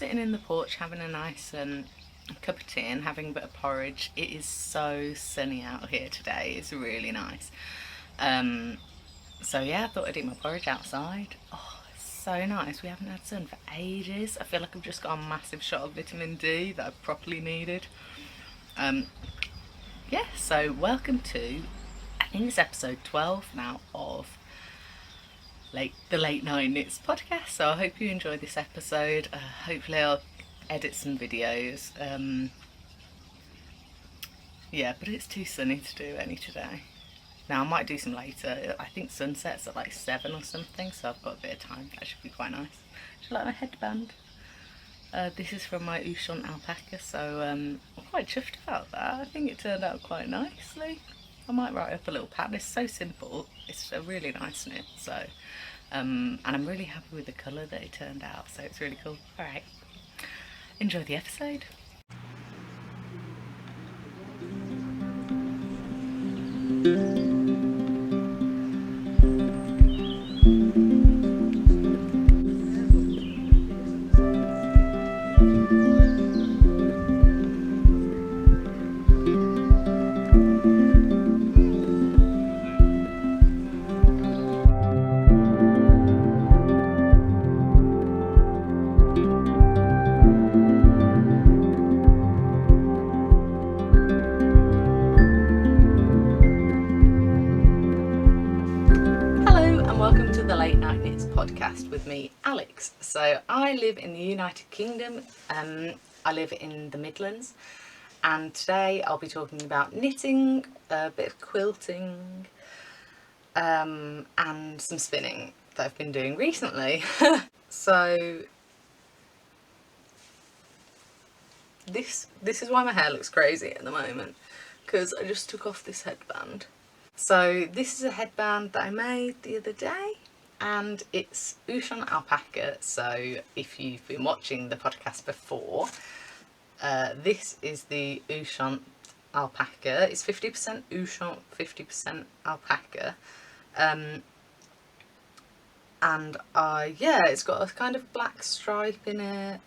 sitting in the porch having a nice cup of tea and having a bit of porridge. It is so sunny out here today. It's really nice. So yeah, I thought I'd eat my porridge outside. Oh, it's so nice. We haven't had sun for ages. I feel like I've just got a massive shot of vitamin D that I properly needed. Yeah, so welcome to, I think it's episode 12 now of the Late Night Knits podcast. So I hope you enjoy this episode. Hopefully I'll edit some videos. Yeah, but it's too sunny to do any today. Now I might do some later. I think sunset's at like 7 or something, so I've got a bit of time. That should be quite nice. Do you like my headband? This is from my Lichen alpaca, so I'm quite chuffed about that. I think it turned out quite nicely. I might write up a little pattern. It's so simple. It's a really nice knit, so and I'm really happy with the colour that it turned out, so it's really cool. Alright, enjoy the episode. Podcast with me, Alex. So I live in the United Kingdom. I live in the Midlands, and today I'll be talking about knitting, a bit of quilting, and some spinning that I've been doing recently. So this is why my hair looks crazy at the moment, because I just took off this headband. So this is a headband that I made the other day, and it's Lichen alpaca. So if you've been watching the podcast before, this is the Lichen alpaca. It's 50% Lichen, 50% alpaca. And yeah, it's got a kind of black stripe in it.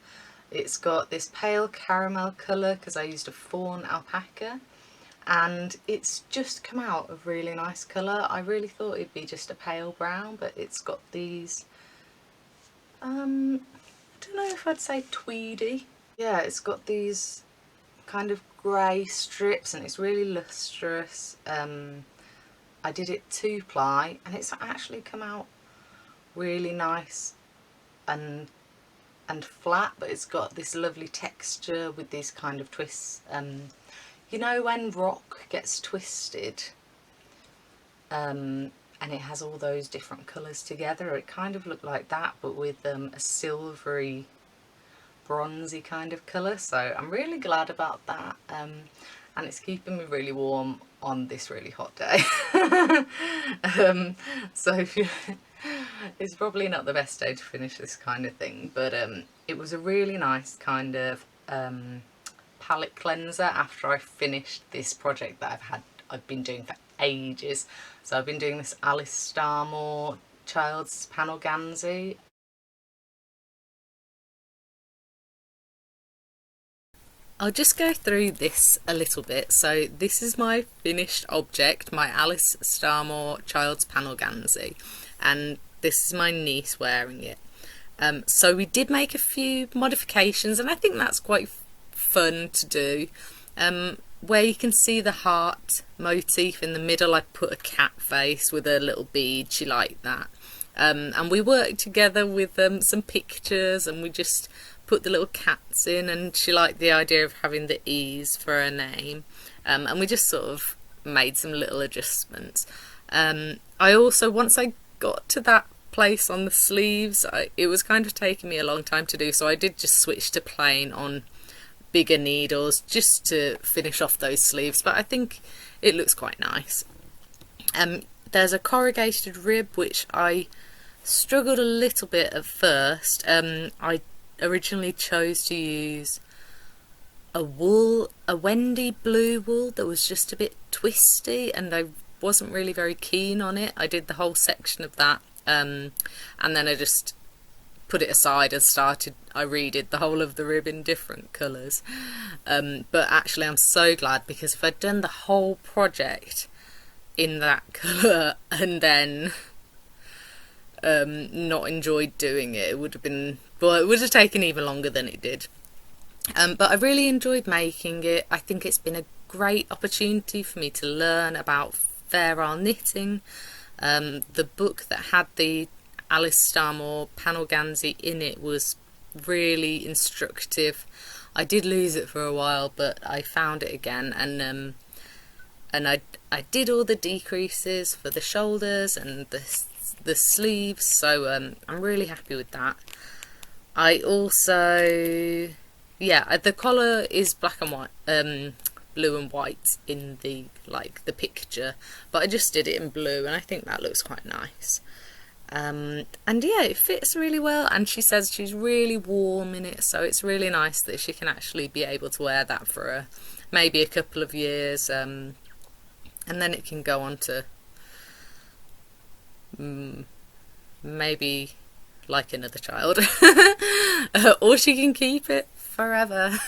It's got this pale caramel colour because I used a fawn alpaca. And it's just come out a really nice colour. I really thought it'd be just a pale brown, but it's got these, I don't know if I'd say tweedy. Yeah, it's got these kind of grey strips and it's really lustrous. I did it 2-ply and it's actually come out really nice and flat, but it's got this lovely texture with these kind of twists. You know when rock gets twisted and it has all those different colours together? It kind of looked like that, but with a silvery bronzy kind of colour. So I'm really glad about that, and it's keeping me really warm on this really hot day. So it's probably not the best day to finish this kind of thing, but it was a really nice kind of palette cleanser after I finished this project that I've been doing for ages. So I've been doing this Alice Starmore child's panel ganzi. I'll just go through this a little bit. So this is my finished object, my Alice Starmore child's panel ganzi, and this is my niece wearing it. So we did make a few modifications, and I think that's quite fun to do. Where you can see the heart motif in the middle, I put a cat face with a little bead. She liked that, and we worked together with some pictures, and we just put the little cats in, and she liked the idea of having the E's for her name, and we just sort of made some little adjustments. I also, once I got to that place on the sleeves, it was kind of taking me a long time to do, so I did just switch to plain on bigger needles just to finish off those sleeves, but I think it looks quite nice. There's a corrugated rib which I struggled a little bit at first. I originally chose to use a Wendy blue wool that was just a bit twisty, and I wasn't really very keen on it. I did the whole section of that, and then I just put it aside and I redid the whole of the rib in different colours. But actually I'm so glad, because if I'd done the whole project in that colour and then not enjoyed doing it, it would have been, well, it would have taken even longer than it did. But I really enjoyed making it. I think it's been a great opportunity for me to learn about Fair Isle knitting. The book that had the Alice Starmore panel Gansey in it was really instructive. I did lose it for a while, but I found it again, and I did all the decreases for the shoulders and the sleeves, so I'm really happy with that. I also, yeah, the collar is black and white, blue and white in the picture, but I just did it in blue, and I think that looks quite nice. And yeah, it fits really well, and she says she's really warm in it, so it's really nice that she can actually be able to wear that for maybe a couple of years, and then it can go on to maybe like another child, or she can keep it forever.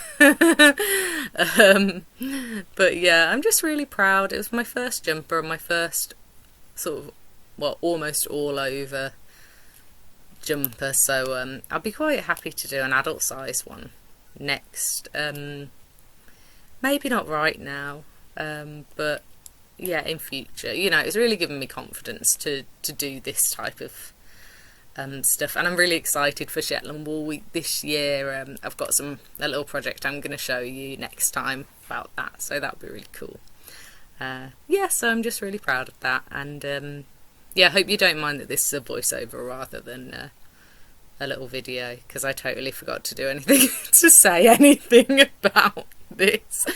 But yeah, I'm just really proud. It was my first jumper and my first sort of, well, almost all over jumper, so I'll be quite happy to do an adult size one next. Maybe not right now, but yeah, in future. You know, it's really given me confidence to do this type of stuff, and I'm really excited for Shetland Wool Week this year. I've got a little project I'm going to show you next time about that, so that'll be really cool. Yeah, so I'm just really proud of that, and yeah, I hope you don't mind that this is a voiceover rather than a little video, because I totally forgot to do anything to say anything about this.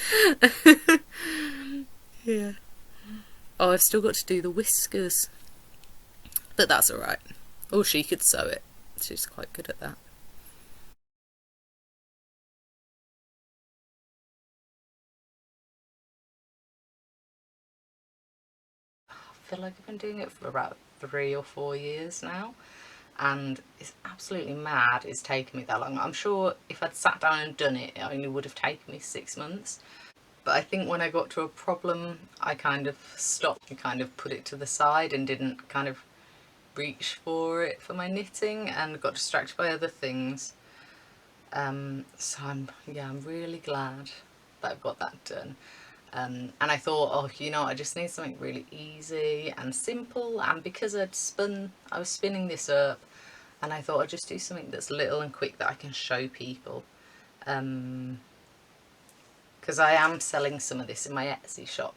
Yeah. Oh, I've still got to do the whiskers, but that's alright. Oh, she could sew it. She's quite good at that. I feel like I've been doing it for about 3 or 4 years now, and it's absolutely mad it's taken me that long. I'm sure if I'd sat down and done it, it only would have taken me 6 months. But I think when I got to a problem, I kind of stopped and kind of put it to the side and didn't kind of reach for it for my knitting, and got distracted by other things. So I'm really glad that I've got that done. And I thought, oh, you know, I just need something really easy and simple, and because I was spinning this up, and I thought I'd just do something that's little and quick that I can show people. Because I am selling some of this in my Etsy shop,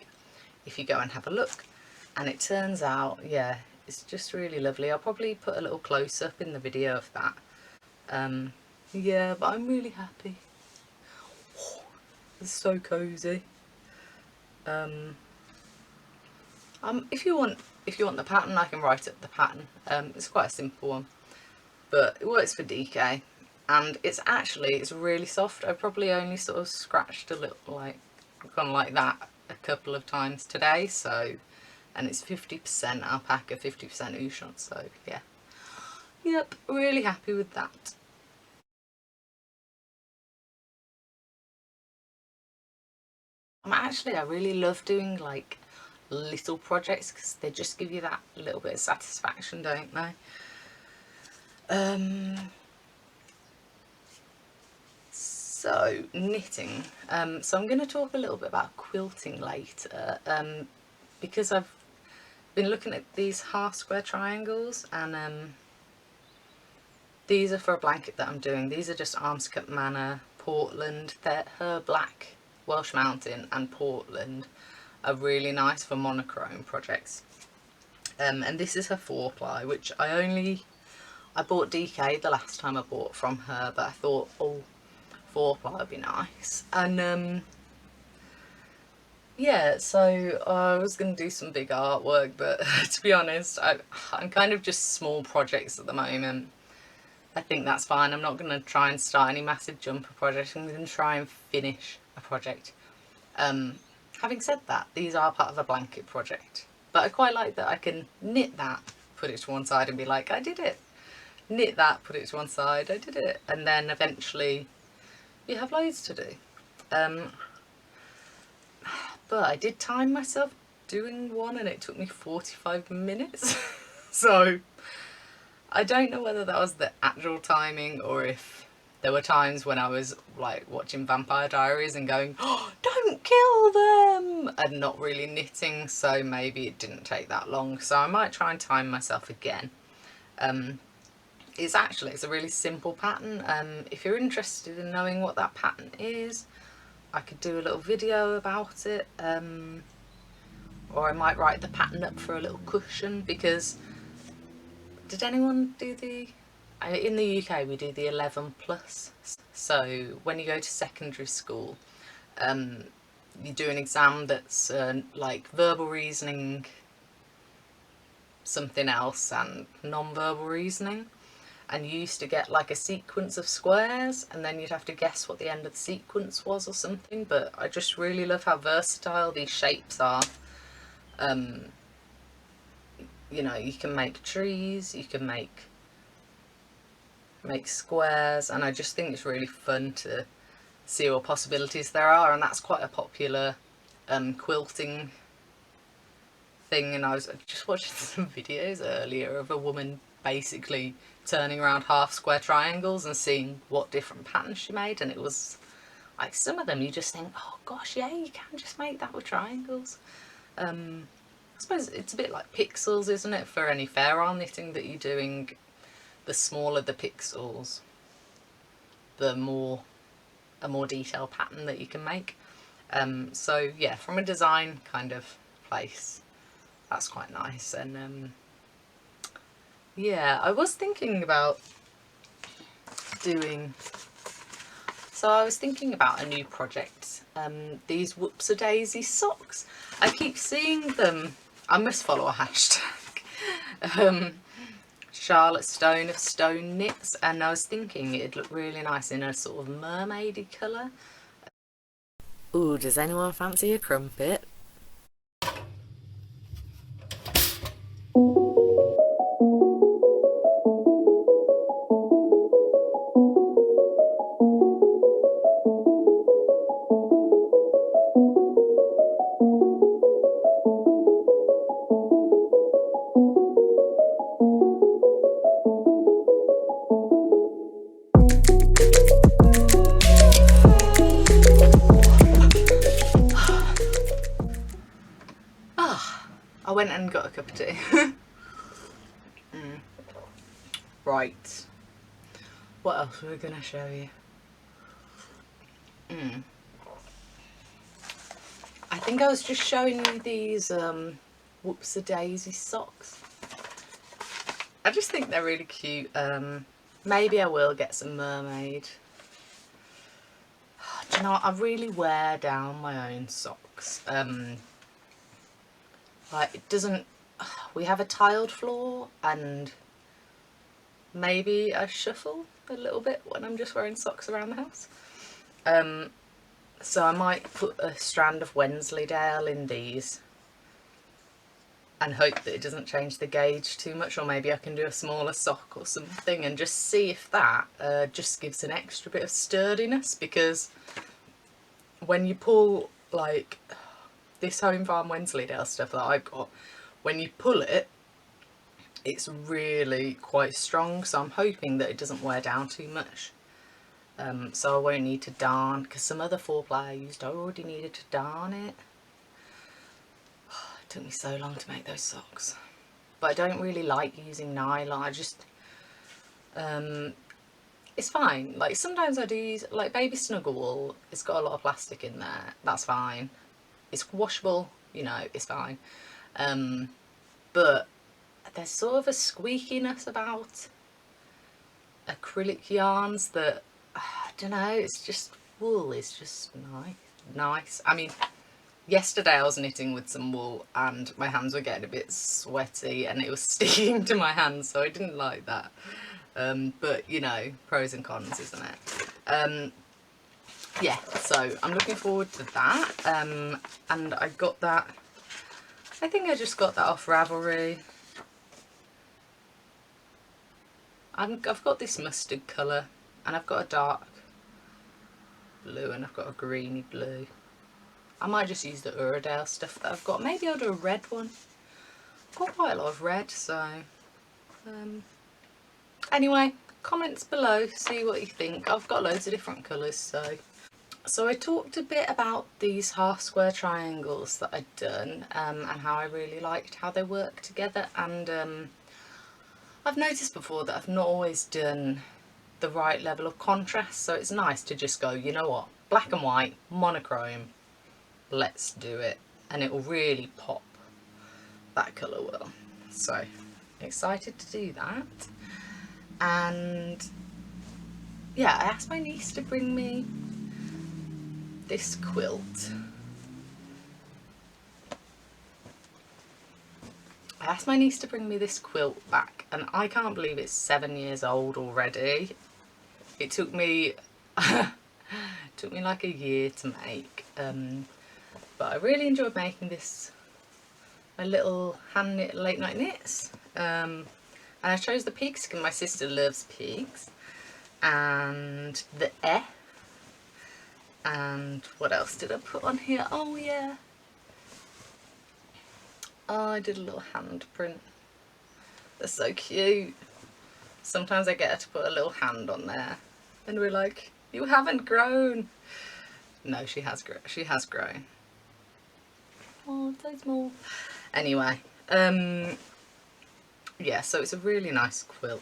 if you go and have a look. And it turns out, yeah, it's just really lovely. I'll probably put a little close-up in the video of that. Yeah, but I'm really happy. It's so cosy. If you want the pattern, I can write up the pattern. It's quite a simple one, but it works for DK, and it's really soft. I probably only sort of scratched a little, like, gone like that a couple of times today. So, and it's 50% alpaca, 50% Ushan. So yeah, yep, really happy with that. I really love doing like little projects, because they just give you that little bit of satisfaction, don't they? So knitting, so I'm going to talk a little bit about quilting later, because I've been looking at these half square triangles, and these are for a blanket that I'm doing. These are just Armscut Manor, Portland. They're her black, Welsh Mountain and Portland are really nice for monochrome projects. And this is her 4-ply, which I bought DK the last time I bought from her, but I thought, oh, 4-ply would be nice. And yeah, so I was going to do some big artwork, but to be honest, I'm kind of just small projects at the moment. I think that's fine. I'm not going to try and start any massive jumper project. I'm going to try and finish a project. Having said that, these are part of a blanket project, but I quite like that I can knit that, put it to one side and be like, I did it. knit that, put it to one side, I did it, and then eventually you have loads to do. But I did time myself doing one and it took me 45 minutes. So I don't know whether that was the actual timing or if there were times when I was like watching Vampire Diaries and going, oh, don't kill them, and not really knitting, so maybe it didn't take that long. So I might try and time myself again. It's a really simple pattern. If you're interested in knowing what that pattern is, I could do a little video about it, or I might write the pattern up for a little cushion, because did anyone do in the UK we do the 11 plus, so when you go to secondary school you do an exam that's like verbal reasoning, something else, and non-verbal reasoning, and you used to get like a sequence of squares and then you'd have to guess what the end of the sequence was or something. But I just really love how versatile these shapes are. You know, you can make trees, you can make squares, and I just think it's really fun to see what possibilities there are, and that's quite a popular quilting thing. And I was just watching some videos earlier of a woman basically turning around half square triangles and seeing what different patterns she made, and it was like, some of them you just think, oh gosh, yeah, you can just make that with triangles. I suppose it's a bit like pixels, isn't it, for any fair arm knitting that you're doing. The smaller the pixels, the more a more detailed pattern that you can make. So yeah, from a design kind of place, that's quite nice. And yeah, I was thinking about doing, so I was thinking about a new project, these Whoopsie-Daisy socks. I keep seeing them, I must follow a hashtag, Charlotte Stone of Stone Knits, and I was thinking it'd look really nice in a sort of mermaidy colour. Ooh, does anyone fancy a crumpet? I went and got a cup of tea. Right, what else were we going to show you? I think I was just showing you these Whoopsie-Daisy socks. I just think they're really cute. Maybe I will get some mermaid. Do you know what? I really wear down my own socks. Like, it doesn't, we have a tiled floor, and maybe I shuffle a little bit when I'm just wearing socks around the house. So I might put a strand of Wensleydale in these and hope that it doesn't change the gauge too much, or maybe I can do a smaller sock or something and just see if that just gives an extra bit of sturdiness, because when you pull like this Home Farm Wensleydale stuff that I've got, when you pull it, it's really quite strong, so I'm hoping that it doesn't wear down too much. So I won't need to darn, because some other 4-ply I used, I already needed to darn it. It took me so long to make those socks. But I don't really like using nylon. I just, it's fine. Like, sometimes I do use, like, baby snuggle wool, it's got a lot of plastic in there, that's fine. It's washable, you know, it's fine. But there's sort of a squeakiness about acrylic yarns that, I don't know, it's just, wool is just nice. I mean, yesterday I was knitting with some wool and my hands were getting a bit sweaty and it was sticking to my hands, so I didn't like that. But, you know, pros and cons, isn't it? Yeah, so I'm looking forward to that. And I got that, I think I just got that off Ravelry. I've got this mustard colour, and I've got a dark blue, and I've got a greeny blue. I might just use the Uradale stuff that I've got. Maybe I'll do a red one. I've got quite a lot of red, so anyway, comments below, see what you think. I've got loads of different colours, so I talked a bit about these half square triangles that I'd done, and how I really liked how they work together, and I've noticed before that I've not always done the right level of contrast, so it's nice to just go, you know what, black and white, monochrome, let's do it, and it will really pop. That colour will. So excited to do that. And yeah, I asked my niece to bring me this quilt. Back, and I can't believe it's 7 years old already. It took me like a year to make, but I really enjoyed making this, my little hand knit late night knits, and I chose the pigs because my sister loves pigs, and the and what else did I put on here? Oh yeah, oh, I did a little handprint. They're so cute. Sometimes I get her to put a little hand on there and we're like, you haven't grown. No, she has grown. Oh, so small. Anyway, yeah, so it's a really nice quilt,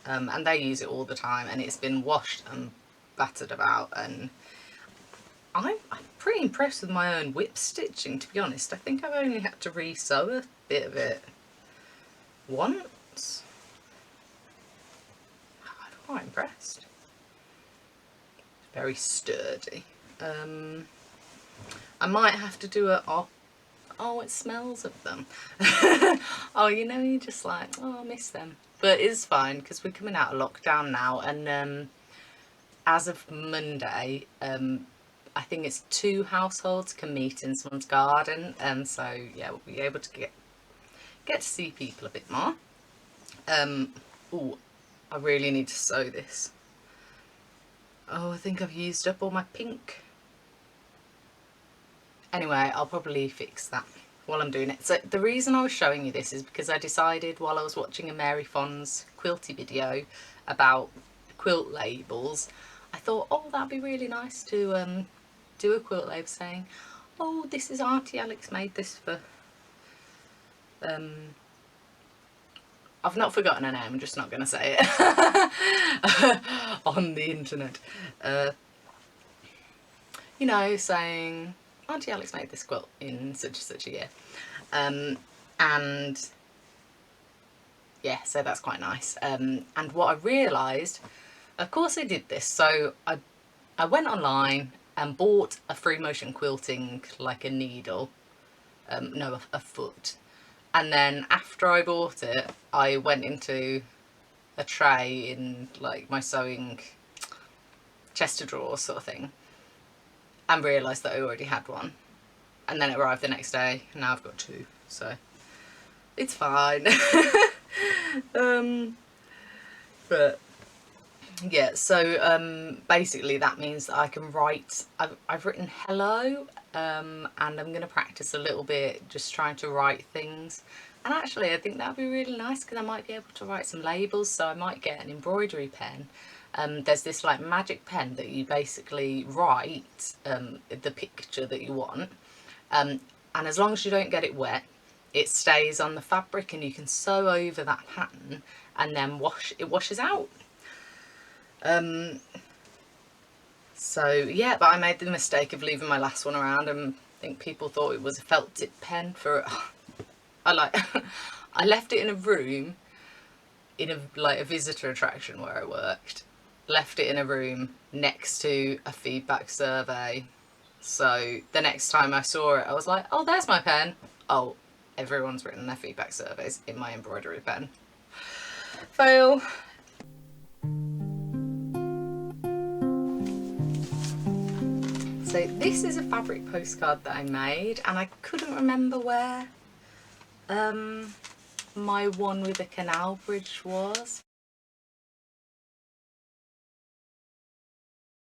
and they use it all the time, and it's been washed and battered about, and I'm pretty impressed with my own whip stitching, to be honest. I think I've only had to re-sew a bit of it once. I'm quite impressed. Very sturdy. I might have to do a oh, it smells of them. Oh, you know, you're just like, oh, I miss them. But it's fine because we're coming out of lockdown now, and as of Monday, I think it's 2 households can meet in someone's garden, and so yeah, we'll be able to get to see people a bit more. Oh, I really need to sew this. Oh, I think I've used up all my pink. Anyway, I'll probably fix that while I'm doing it. So the reason I was showing you this is because I decided while I was watching a Mary Fond's quilty video about quilt labels, I thought, oh, that'd be really nice to do a quilt label saying, oh, this is Auntie Alex made this for, I've not forgotten her name, I'm just not going to say it on the internet. You know, saying, Auntie Alex made this quilt in such and such a year. And yeah, so that's quite nice. And what I realised, of course I did this, so I went online and bought a free motion quilting, like a needle, no, a foot. And then after I bought it, I went into a tray in like my sewing chest of drawers sort of thing, and realised that I already had one. And then it arrived the next day, and now I've got 2, so it's fine. But yeah, so basically that means that I can write, I've written hello, and I'm going to practice a little bit just trying to write things. And actually I think that would be really nice because I might be able to write some labels, so I might get an embroidery pen. There's this like magic pen that you basically write the picture that you want, and as long as you don't get it wet, it stays on the fabric and you can sew over that pattern and then it washes out. So yeah, but I made the mistake of leaving my last one around, and I think people thought it was a felt tip pen for I left it in a room in a visitor attraction where I worked. Left it in a room next to a feedback survey, so the next time I saw it I was like, oh, there's my pen. Oh, everyone's written their feedback surveys in my embroidery pen. Fail. So this is a fabric postcard that I made, and I couldn't remember where my one with the canal bridge was.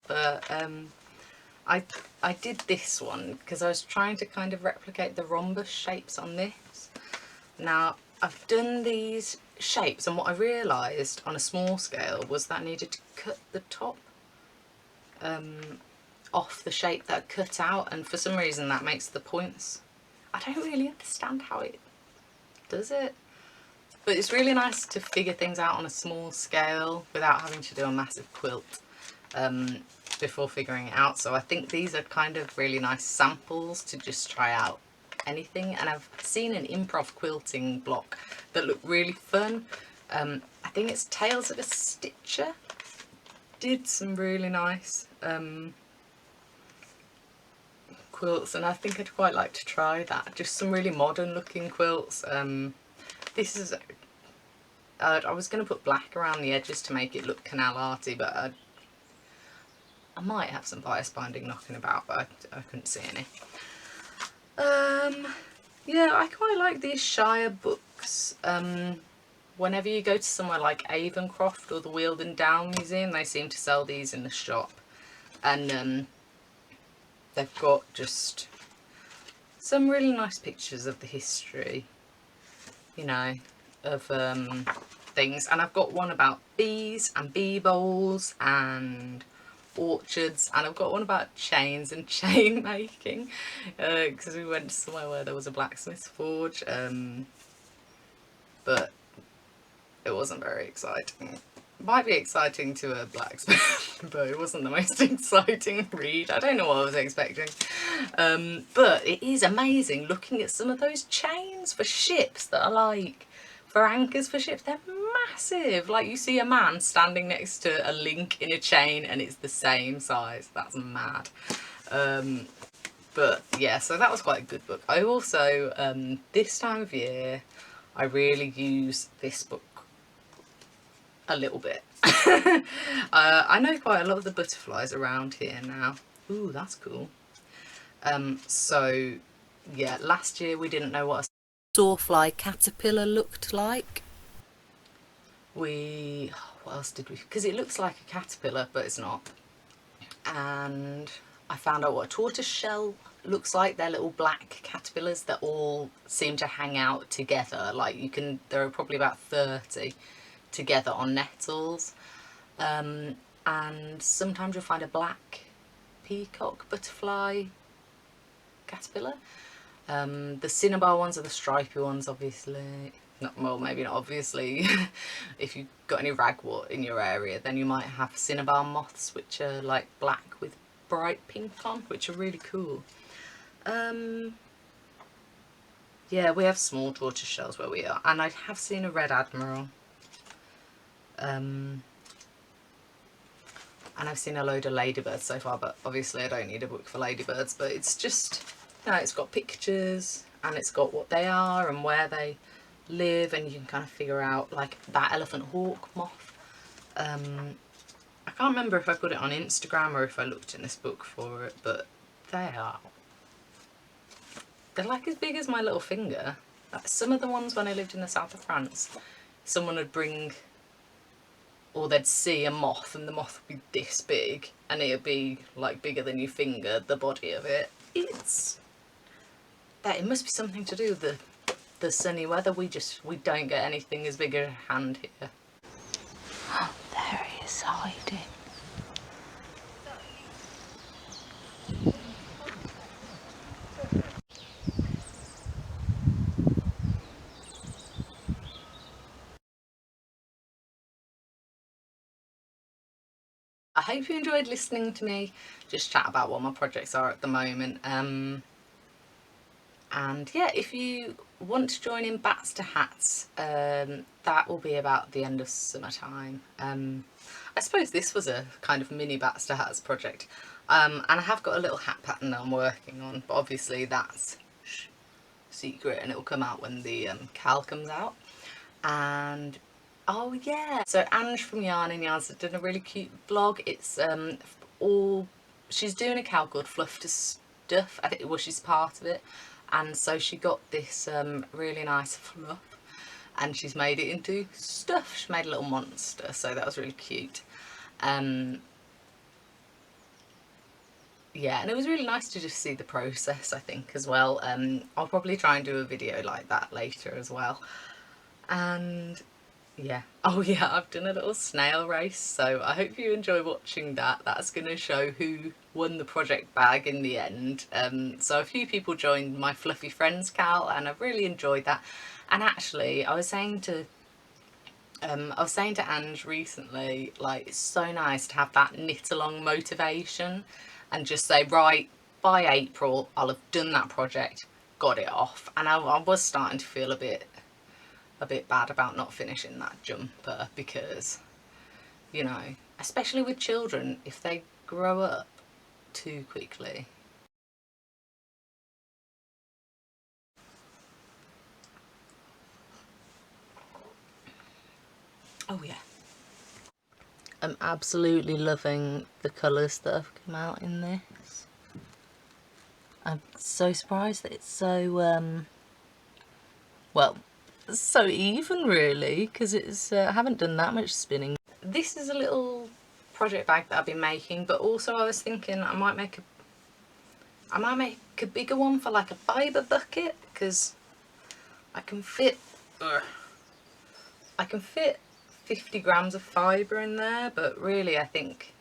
but I did this one because I was trying to kind of replicate the rhombus shapes on this. Now I've done these shapes, and what I realised on a small scale was that I needed to cut the top off the shape that I cut out, and for some reason that makes the points. I don't really understand how it does it, but it's really nice to figure things out on a small scale without having to do a massive quilt before figuring it out. So I think these are kind of really nice samples to just try out anything. And I've seen an improv quilting block that looked really fun. I think it's Tales of a Stitcher did some really nice quilts, and I think I'd quite like to try that. Just some really modern looking quilts. This is I was going to put black around the edges to make it look canal arty, but I might have some bias binding knocking about, but I couldn't see any. Yeah, I quite like these Shire books. Whenever you go to somewhere like Avencroft or the Wealden Down Museum, they seem to sell these in the shop, and they've got just some really nice pictures of the history, you know, of things. And I've got one about bees and bee bowls and orchards, and I've got one about chains and chain making, because we went to somewhere where there was a blacksmith's forge, but it wasn't very exciting. Might be exciting to a blacksmith, but it wasn't the most exciting read. I don't know what I was expecting. But it is amazing looking at some of those chains for ships that are like, for anchors for ships, they're massive. Like, you see a man standing next to a link in a chain and it's the same size. That's mad. But yeah, so that was quite a good book. I also, this time of year, I really use this book a little bit. I know quite a lot of the butterflies around here now. Ooh, that's cool. So yeah, last year we didn't know what a sawfly caterpillar looked like. What else did we, because it looks like a caterpillar but it's not. And I found out what a tortoise shell looks like. They're little black caterpillars that all seem to hang out together. Like, there are probably about 30 together on nettles, and sometimes you'll find a black peacock butterfly caterpillar. The cinnabar ones are the stripy ones, obviously. Well, maybe not obviously. If you've got any ragwort in your area, then you might have cinnabar moths, which are like black with bright pink on, which are really cool. Yeah, we have small tortoise shells where we are, and I have seen a red admiral. And I've seen a load of ladybirds so far, but obviously I don't need a book for ladybirds. But it's just, you know, it's got pictures and it's got what they are and where they live, and you can kind of figure out, like that elephant hawk moth. I can't remember if I put it on Instagram or if I looked in this book for it, but they're like as big as my little finger. Some of the ones when I lived in the south of France, someone would bring, or they'd see a moth and the moth would be this big and it would be like bigger than your finger, the body of it. It must be something to do with the sunny weather. We don't get anything as big as a hand here. There he is hiding. I hope you enjoyed listening to me just chat about what my projects are at the moment. And yeah, if you want to join in Bats to Hats, that will be about the end of summertime. I suppose this was a kind of mini Bats to Hats project. And I have got a little hat pattern that I'm working on, but obviously that's secret and it will come out when the KAL comes out. And oh yeah, so Ange from Yarn and Yarns has done a really cute vlog. It's she's doing a KAL called Fluff to Stuff. I think, well, she's part of it, and so she got this really nice fluff and she's made it into stuff. She made a little monster, so that was really cute. yeah, and it was really nice to just see the process, I think, as well. I'll probably try and do a video like that later as well. And yeah, oh yeah, I've done a little snail race, so I hope you enjoy watching that. That's going to show who won the project bag in the end. So a few people joined my Fluffy Friends KAL, and I've really enjoyed that. And actually, I was saying to Ange recently, like, it's so nice to have that knit along motivation and just say, right, by April I'll have done that project, got it off. And I was starting to feel a bit bad about not finishing that jumper, because, you know, especially with children, if they grow up too quickly. Oh yeah. I'm absolutely loving the colours that have come out in this. I'm so surprised that it's so, well, so even really, because it's I haven't done that much spinning. This is a little project bag that I've been making, but also I was thinking I might make a bigger one for like a fibre bucket, because I can fit 50 grams of fibre in there, but really I think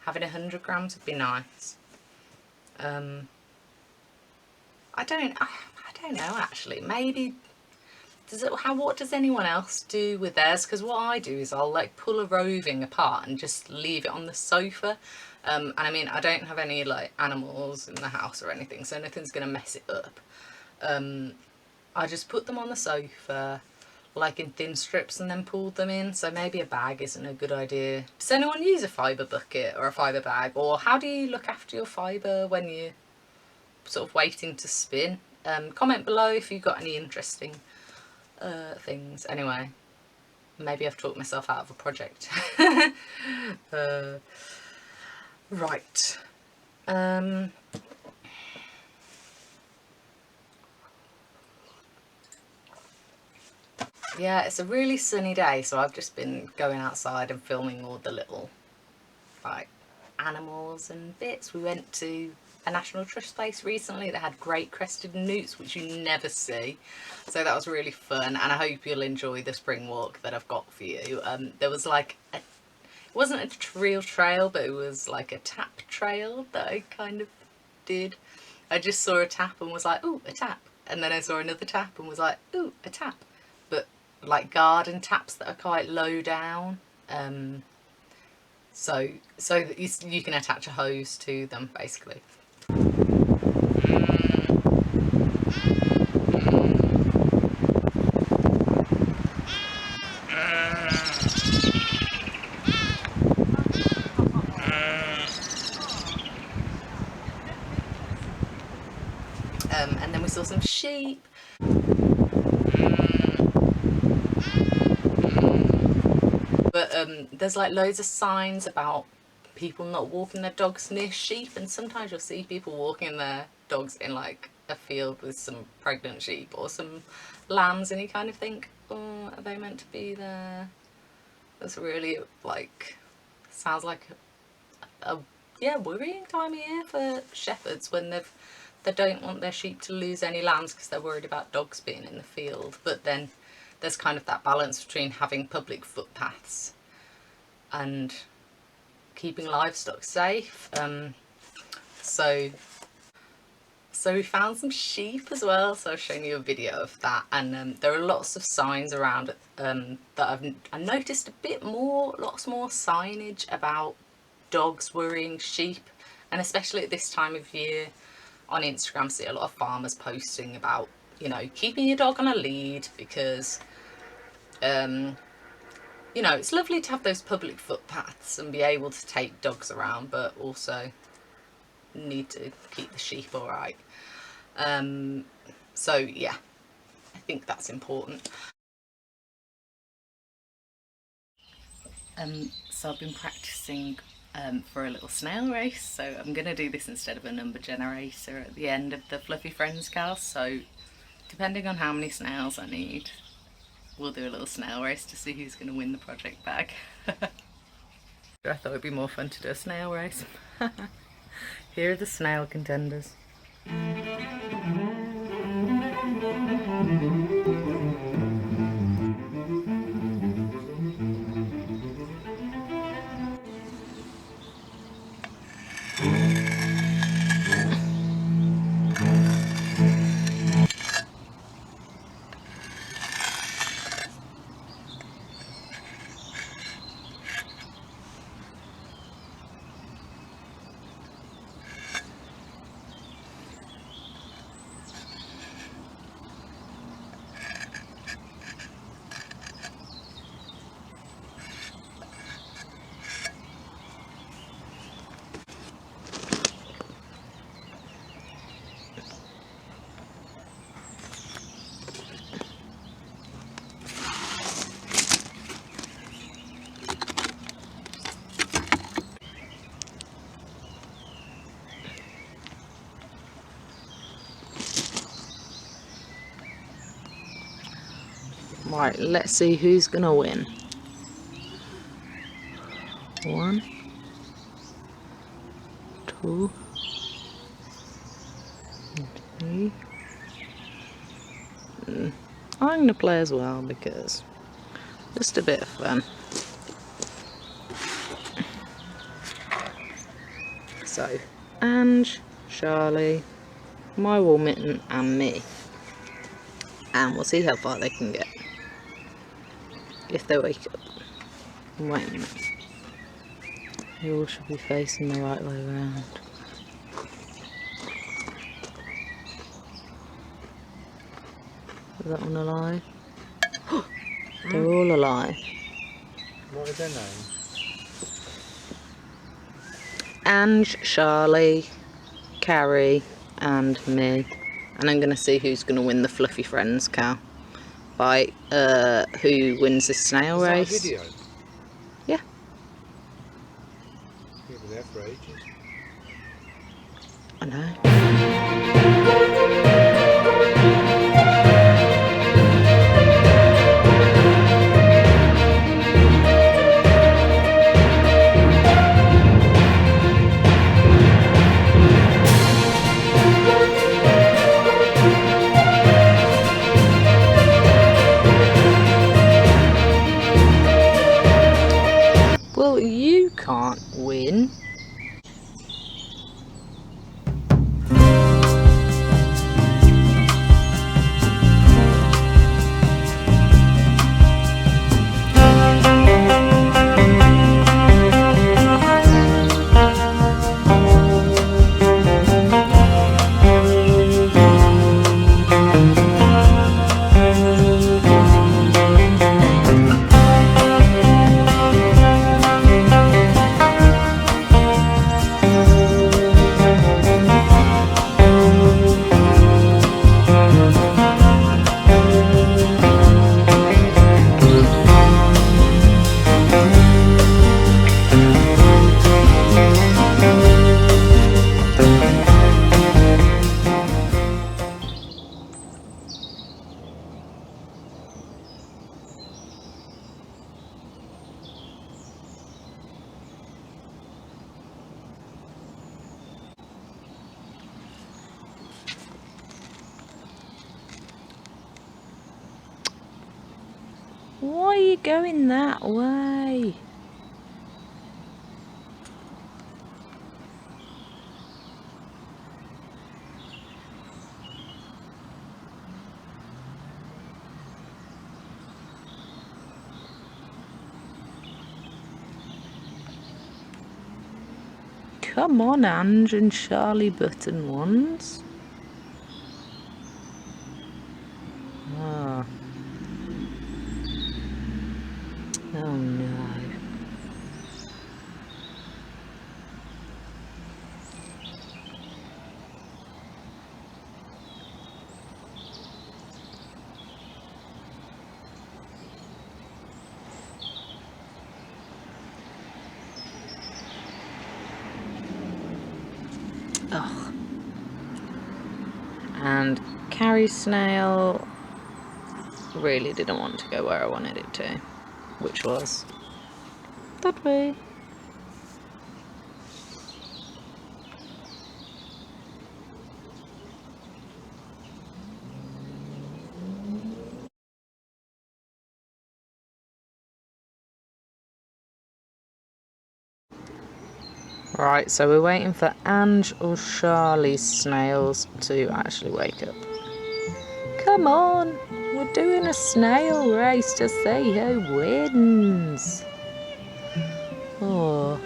having 100 grams would be nice. I don't know actually. Maybe what does anyone else do with theirs? Because what I do is I'll like pull a roving apart and just leave it on the sofa. And I mean, I don't have any like animals in the house or anything, so nothing's gonna mess it up. I just put them on the sofa, like in thin strips, and then pulled them in. So maybe a bag isn't a good idea. Does anyone use a fibre bucket or a fibre bag? Or how do you look after your fibre when you're sort of waiting to spin? Comment below if you've got any interesting things. Anyway, maybe I've talked myself out of a project. Right. Yeah, it's a really sunny day, so I've just been going outside and filming all the little like animals and bits. We went to a National Trust place recently that had great crested newts, which you never see, so that was really fun, and I hope you'll enjoy the spring walk that I've got for you. There was like it wasn't a real trail, but it was like a tap trail that I kind of did. I just saw a tap and was like, ooh, a tap, and then I saw another tap and was like, ooh, a tap, but like garden taps that are quite low down, so that you can attach a hose to them basically. And then we saw some sheep. But there's like loads of signs about people not walking their dogs near sheep, and sometimes you'll see people walking their dogs in like a field with some pregnant sheep or some lambs, and you kind of think, oh, are they meant to be there? That's really like, sounds like a yeah, worrying time of year for shepherds when they don't want their sheep to lose any lambs because they're worried about dogs being in the field. But then there's kind of that balance between having public footpaths and keeping livestock safe. So we found some sheep as well, so I've shown you a video of that, and there are lots of signs around that I've noticed a bit more, lots more signage about dogs worrying sheep, and especially at this time of year on Instagram, I see a lot of farmers posting about, you know, keeping your dog on a lead, because you know, it's lovely to have those public footpaths and be able to take dogs around, but also need to keep the sheep all right. So yeah, I think that's important. So I've been practicing for a little snail race, so I'm going to do this instead of a number generator at the end of the Fluffy Friends KAL. So depending on how many snails I need, we'll do a little snail race to see who's going to win the project bag. I thought it'd be more fun to do a snail race. Here are the snail contenders. Right, let's see who's gonna win. 1, 2, 3. I'm gonna play as well because just a bit of fun. So, Ange, Charlie, my wool mitten and me. And we'll see how far they can get. If they wake up. Wait a minute. They all should be facing the right way around. Is that one alive? They're all alive. What is their name? Ange, Charlie, Carrie and me. And I'm going to see who's going to win the Fluffy Friends KAL. By who wins the snail race. Is that a video? Yeah. We were there for ages. I know. Well, you can't win. Why are you going that way? Come on, Ange and Charlie button ones. Ah. Oh no. Ugh. And Carrie's snail really didn't want to go where I wanted it to, which was that way. Right, so we're waiting for Ange or Charlie's snails to actually wake up. Come on, we're doing a snail race to see who wins. Oh,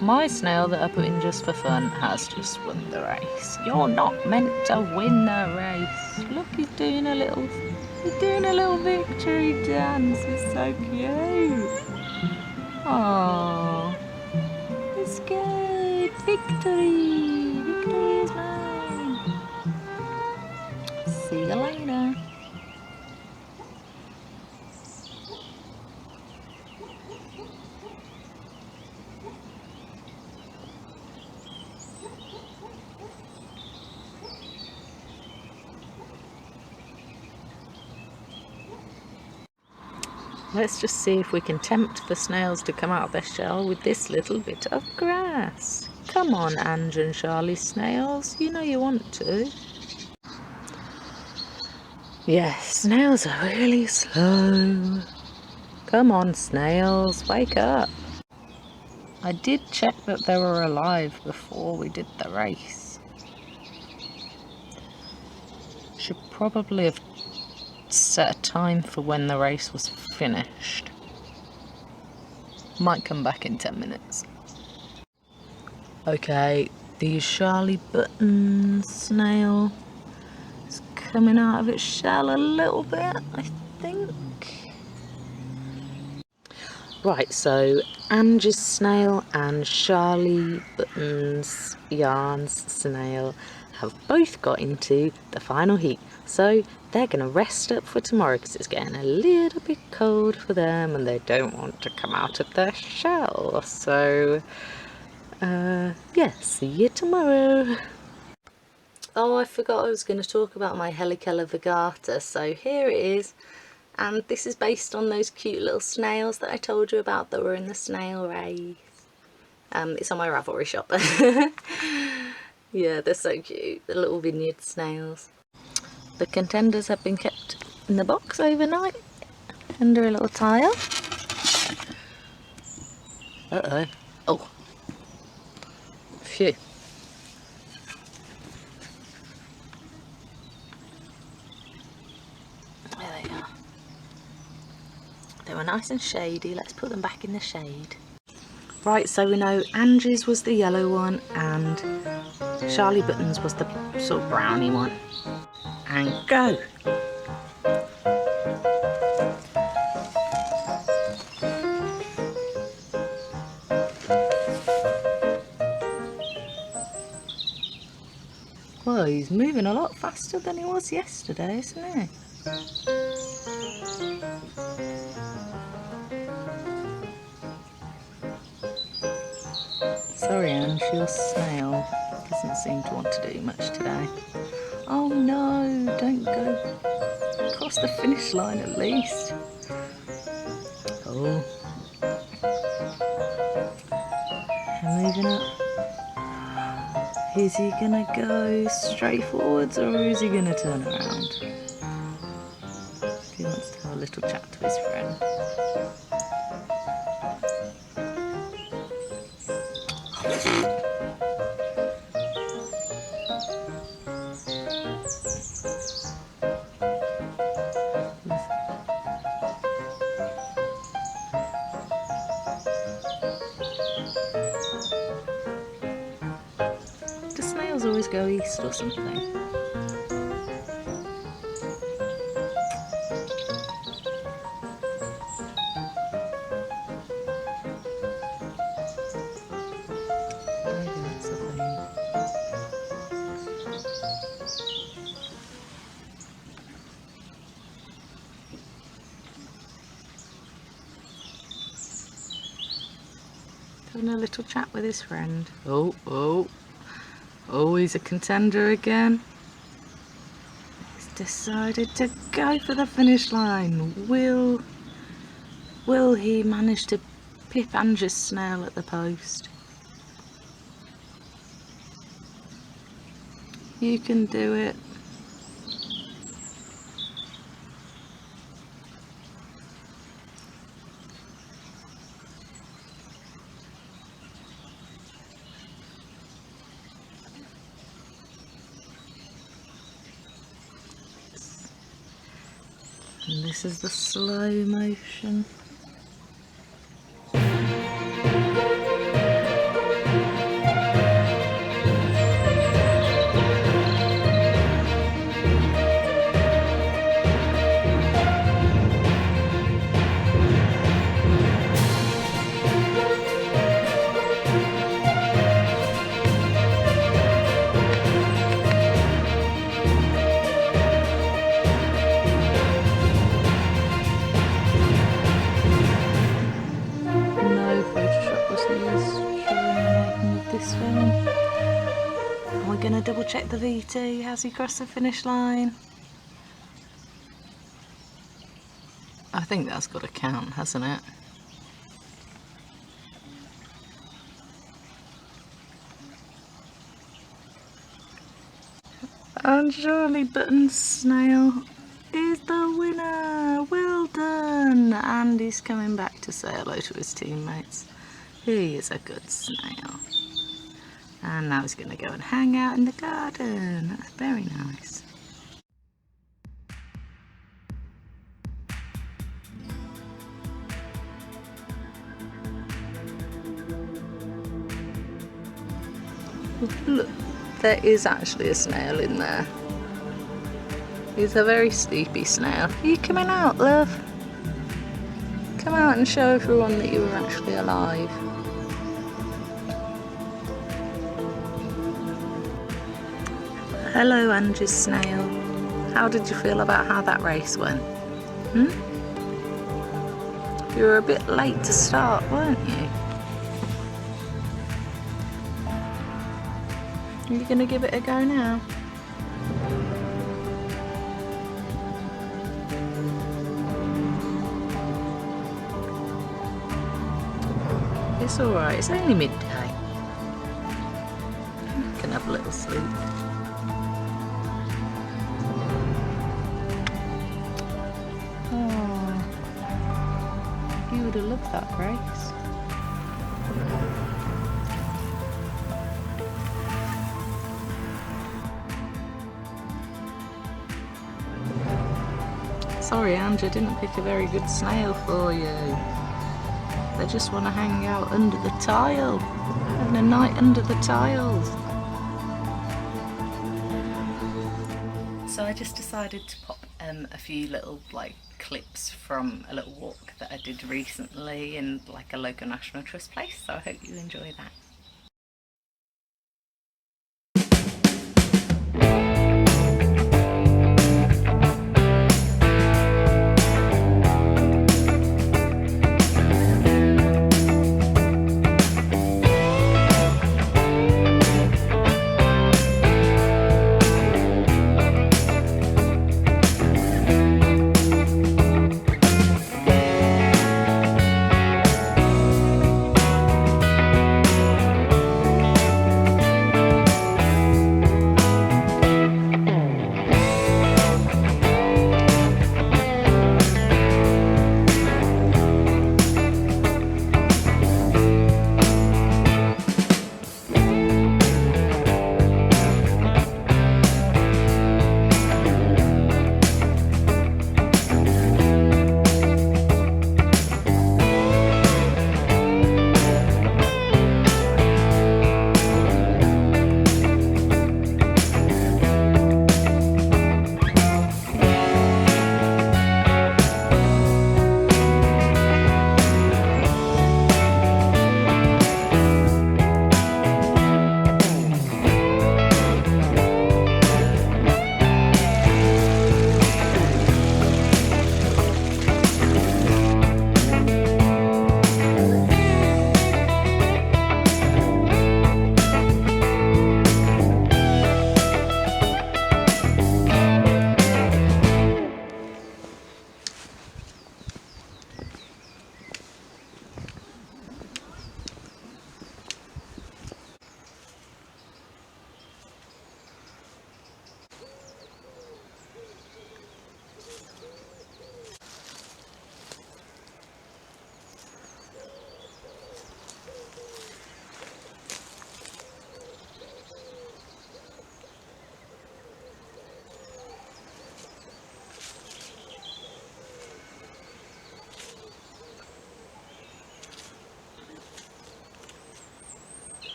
my snail that I put in just for fun has just won the race. You're not meant to win the race. Look, he's doing a little victory dance. It's so cute. Oh, it's good. Victory! Victory is mine. See you later. Let's just see if we can tempt the snails to come out of their shell with this little bit of grass. Come on, Ange and Charlie snails. You know you want to. Yes, snails are really slow. Come on, snails, wake up. I did check that they were alive before we did the race. Should probably have set a time for when the race was finished. Might come back in 10 minutes. Okay, the Charlie Button snail is coming out of its shell a little bit, I think. Right, so Ange's snail and Charlie Button's yarn's snail have both got into the final heat. So they're going to rest up for tomorrow because it's getting a little bit cold for them and they don't want to come out of their shell. So, yeah, see you tomorrow. Oh, I forgot I was going to talk about my Helicella vigata. So here it is. And this is based on those cute little snails that I told you about that were in the snail race. It's on my Ravelry shop. Yeah, they're so cute, the little vineyard snails. The contenders have been kept in the box overnight under a little tile. Uh-oh. Oh. Phew. There they are. They were nice and shady. Let's put them back in the shade. Right, so we know Angie's was the yellow one and Charlie Button's was the sort of browny one. And go! Well, he's moving a lot faster than he was yesterday, isn't he? Sorry, Ange, your snail doesn't seem to want to do much today. Oh no, don't go across the finish line at least. Oh. And moving up. Is he gonna go straight forwards or is he gonna turn around? He wants to have a little chat to his friend. Do snails always go east or something? Having a little chat with his friend. Oh, he's a contender again. He's decided to go for the finish line. Will he manage to pip Ange's snail at the post? You can do it. And this is the slow motion. Gonna double check the VT. Has he crossed the finish line? I think that's got to count, hasn't it? And Shirley Button's snail is the winner. Well done. And he's coming back to say hello to his teammates. He is a good snail. And now he's going to go and hang out in the garden. That's very nice. Look, there is actually a snail in there. He's a very sleepy snail. Are you coming out, love? Come out and show everyone that you were actually alive. Hello, Angie's snail. How did you feel about how that race went? You were a bit late to start, weren't you? Are you going to give it a go now? It's alright, it's only midday. You can have a little sleep. You would have loved that race. Sorry, Angie, I didn't pick a very good snail for you. They just want to hang out under the tile, having a night under the tiles. So I just decided to pop a few little clips from a little walk that I did recently in a local National Trust place, so I hope you enjoy that.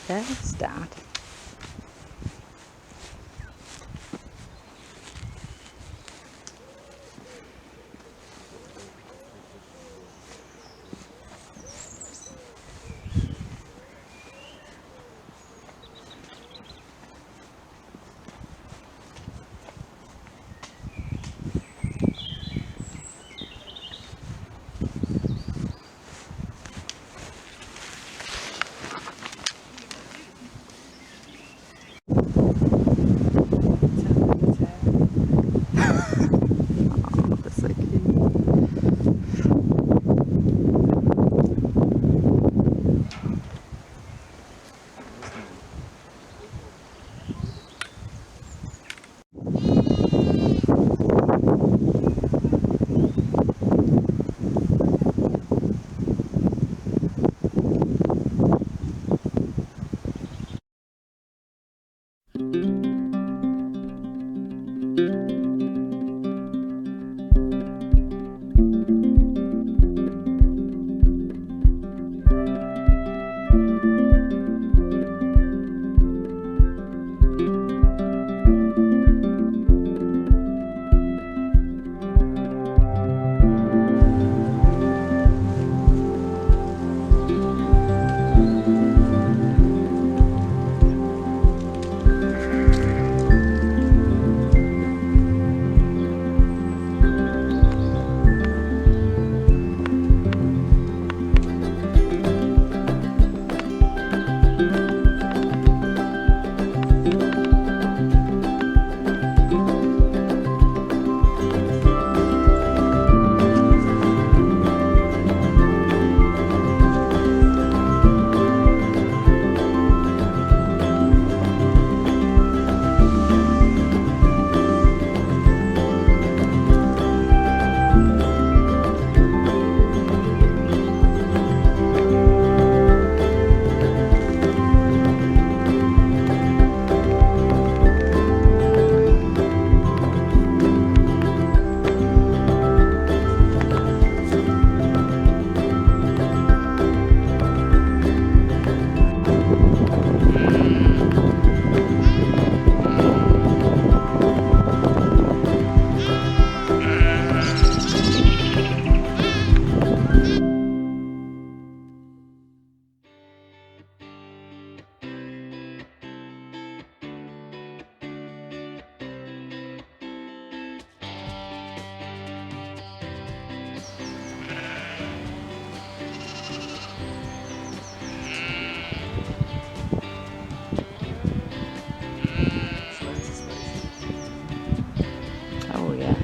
There's Dad. Oh yeah.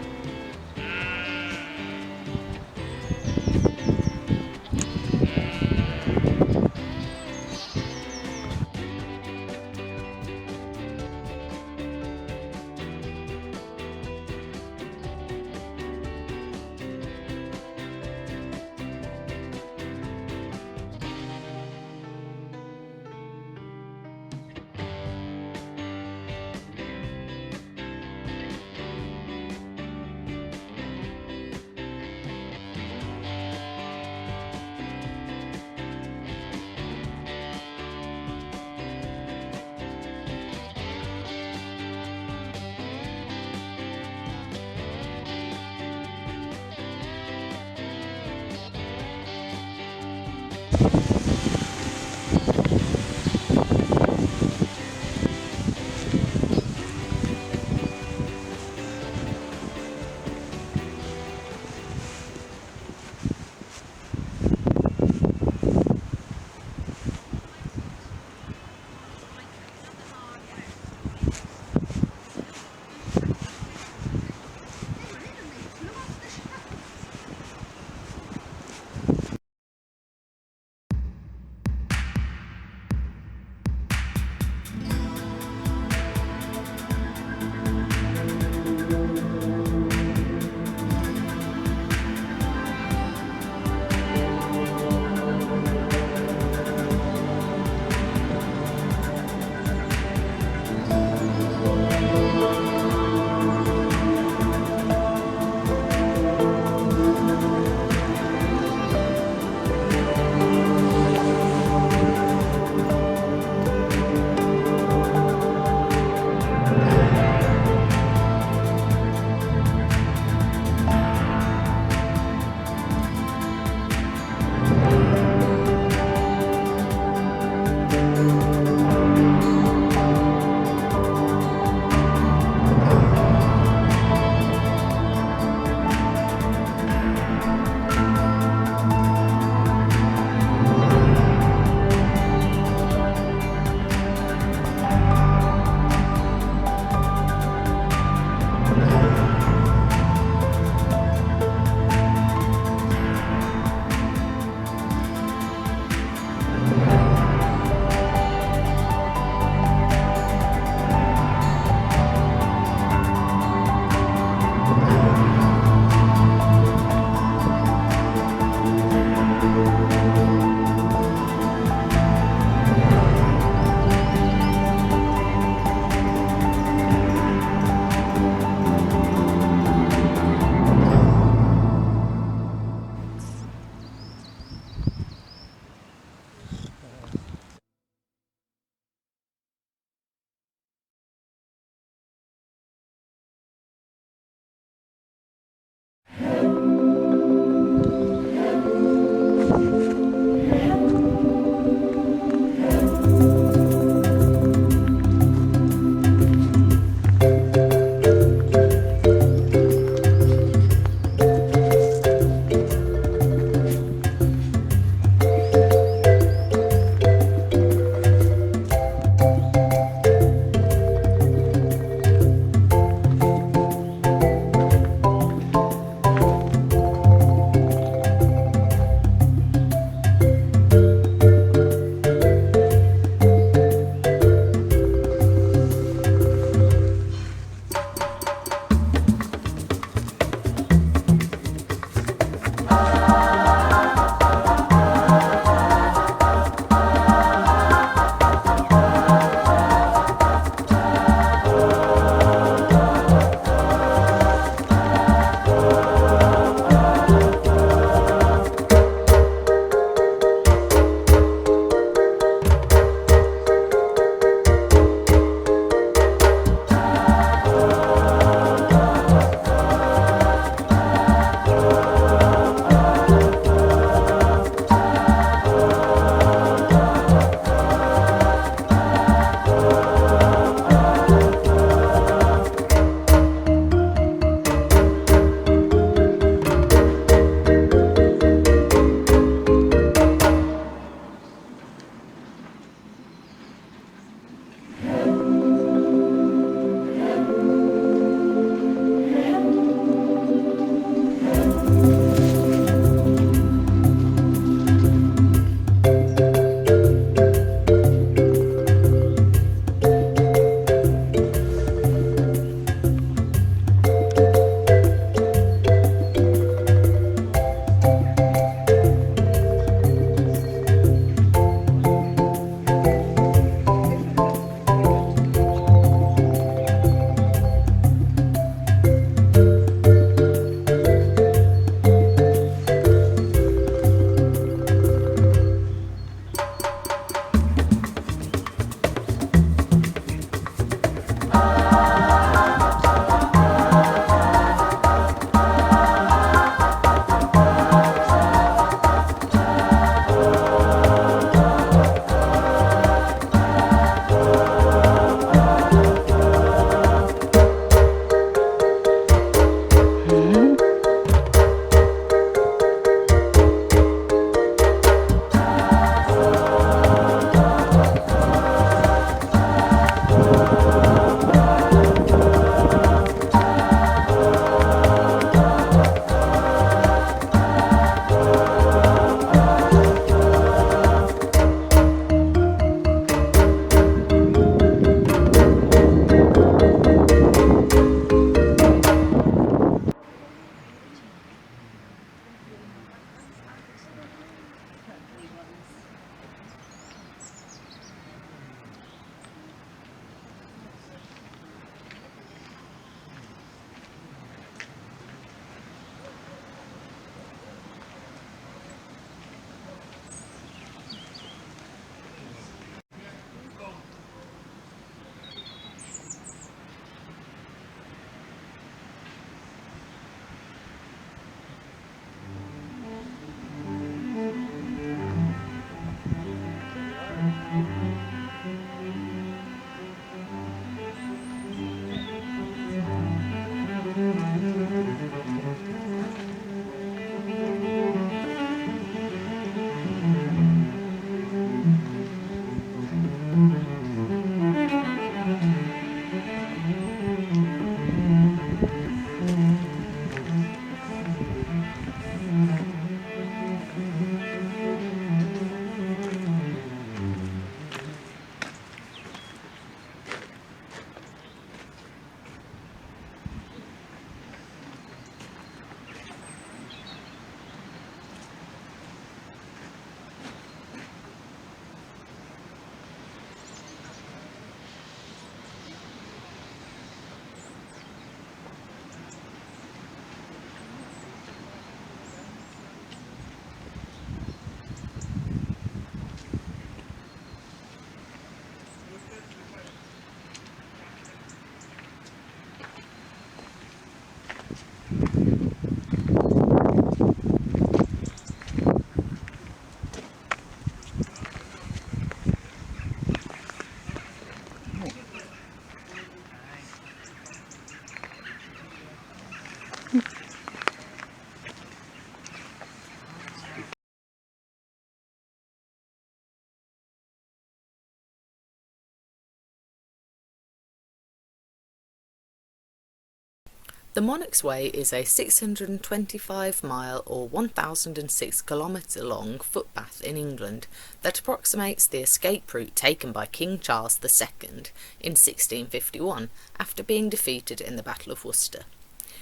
The Monarch's Way is a 625 mile or 1006 kilometre long footpath in England that approximates the escape route taken by King Charles II in 1651 after being defeated in the Battle of Worcester.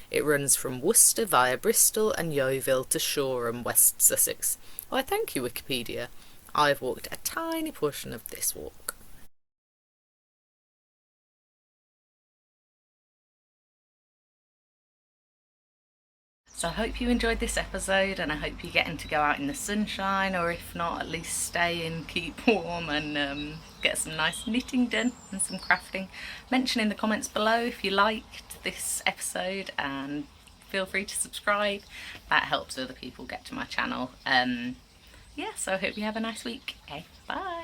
It runs from Worcester via Bristol and Yeovil to Shoreham, West Sussex. Why, thank you, Wikipedia. I've walked a tiny portion of this walk. So I hope you enjoyed this episode, and I hope you're getting to go out in the sunshine, or if not, at least stay in, keep warm, and get some nice knitting done and some crafting. Mention in the comments below if you liked this episode, and feel free to subscribe. That helps other people get to my channel. Yeah, so I hope you have a nice week. Okay, bye.